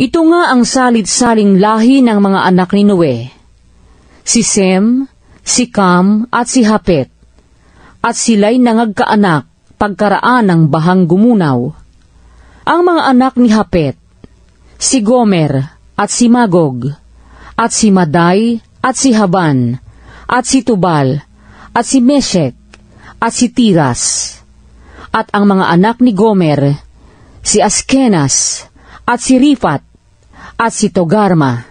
Ito nga ang salit-saling lahi ng mga anak ni Noe. Si Sem, si Cam at si Hapet. At sila'y nangagkaanak pagkaraan ng bahang gumunaw. Ang mga anak ni Hapet, si Gomer at si Magog, at si Maday at si Haban, at si Tubal, at si Meshek, at si Tiras. At ang mga anak ni Gomer, si Askenas, at si Rifat, at si Togarma.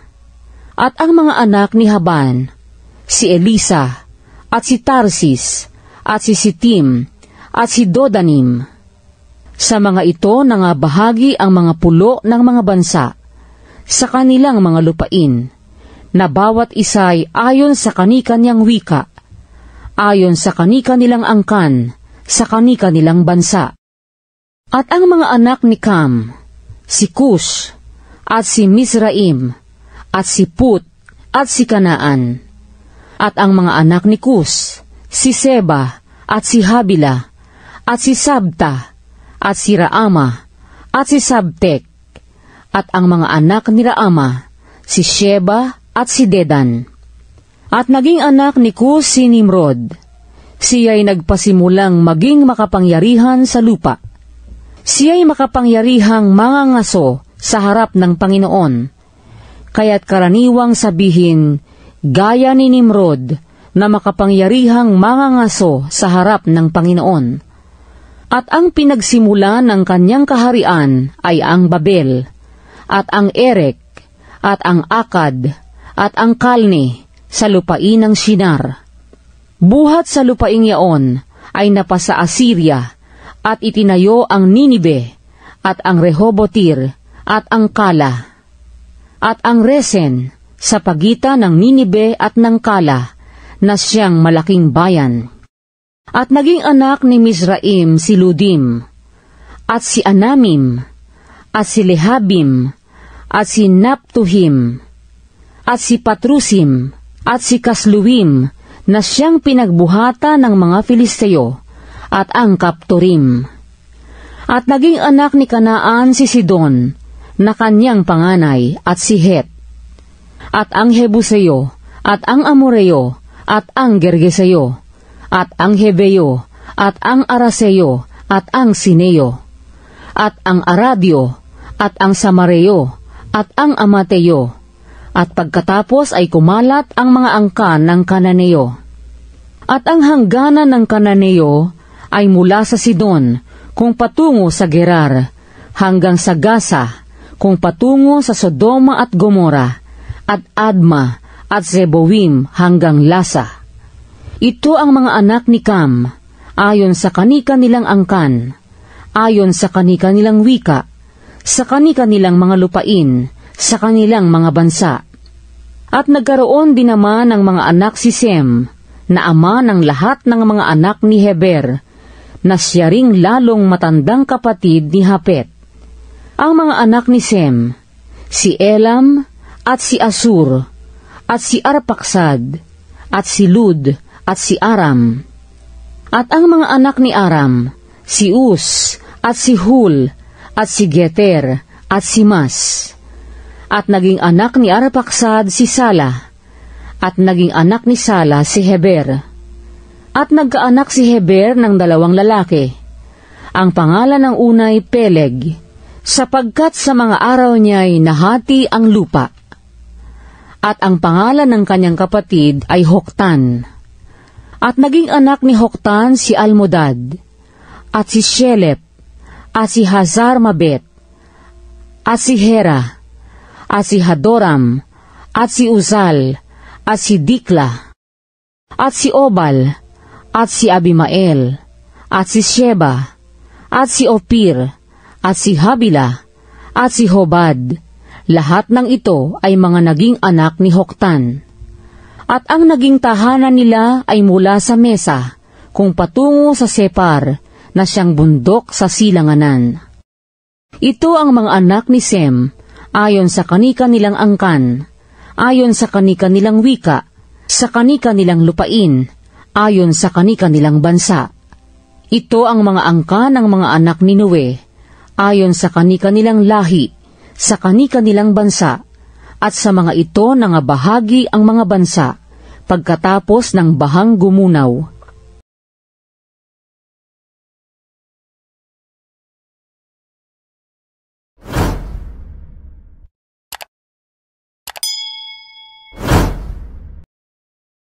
At ang mga anak ni Haban, si Elisa, at si Tarsis, at si Sitim, at si Dodanim. Sa mga ito nangabahagi ang mga pulo ng mga bansa sa kanilang mga lupain, na bawat isa'y ayon sa kani-kanyang wika, ayon sa kani-kanilang angkan, sa kani-kanilang bansa. At ang mga anak ni Cam, si Cush, at si Mizraim, at si Put, at si Kanaan. At ang mga anak ni Cush, si Seba, at si Habila, at si Sabta, at si Raama, at si Sabtek. At ang mga anak ni Raama, si Sheba, at si Dedan. At naging anak ni Cush si Nimrod. Siya'y nagpasimulang maging makapangyarihan sa lupa. Siya'y makapangyarihang mangangaso sa harap ng Panginoon. Kaya't karaniwang sabihin, gaya ni Nimrod, na makapangyarihang mangangaso sa harap ng Panginoon. At ang pinagsimula ng kanyang kaharian ay ang Babel, at ang Erek, at ang Akad, at ang Kalne sa lupain ng Shinar. Buhat sa lupaing yaon ay napasa Assyria, at itinayo ang Ninibe, at ang Rehobotir, at ang Kala, at ang Resen sa pagitan ng Ninibe at ng Kala, na siyang malaking bayan. At naging anak ni Mizraim si Ludim, at si Anamim, at si Lehabim, at si Naptuhim, at si Patrusim, at si Kasluim, na siyang pinagbuhata ng mga Filisteo, at ang Kaptorim. At naging anak ni Kanaan si Sidon, na kanyang panganay, at si Het, at ang Hebuseo, at ang Amoreo, at ang Gergeseo, at ang Hebeo, at ang Araseo, at ang Sineo, at ang Arabio, at ang Samareo, at ang Amateo, at pagkatapos ay kumalat ang mga angkan ng Kananeo. At ang hangganan ng Kananeo ay mula sa Sidon, kung patungo sa Gerar, hanggang sa Gaza, kung patungo sa Sodoma at Gomora, at Adma, at Zeboim hanggang Lasa. Ito ang mga anak ni Cam, ayon sa kani-kanilang angkan, ayon sa kani-kanilang wika, sa kani-kanilang mga lupain, sa kanilang mga bansa. At nagkaroon din naman ng mga anak si Sem, na ama ng lahat ng mga anak ni Heber, na siya ring lalong matandang kapatid ni Hapet. Ang mga anak ni Sem, si Elam, at si Asur, at si Arpaksad, at si Lud, at si Aram. At ang mga anak ni Aram, si Us, at si Hul, at si Geter, at si Mas. At naging anak ni Arpaksad si Sala, at naging anak ni Sala si Heber. At nagkaanak si Heber ng 2 lalaki. Ang pangalan ng unay Peleg, sapagkat sa mga araw niya'y nahati ang lupa. At ang pangalan ng kanyang kapatid ay Hoktan. At naging anak ni Hoktan si Almodad, at si Shelep, at si Hazar-Mabet, at si Hera, at si Hadoram, at si Uzal, at si Dikla, at si Obal, at si Abimael, at si Sheba, at si Opir, at si Habila, at si Hobad. Lahat ng ito ay mga naging anak ni Hoktan. At ang naging tahanan nila ay mula sa Mesa, kung patungo sa Separ, na siyang bundok sa silanganan. Ito ang mga anak ni Sem, ayon sa kani-kanilang angkan, ayon sa kani-kanilang wika, sa kani-kanilang lupain, ayon sa kani-kanilang bansa. Ito ang mga angkan ng mga anak ni Noe, ayon sa kani-kanilang lahi, sa kani-kanilang bansa, at sa mga ito na nga bahagi ang mga bansa, pagkatapos ng bahang gumunaw.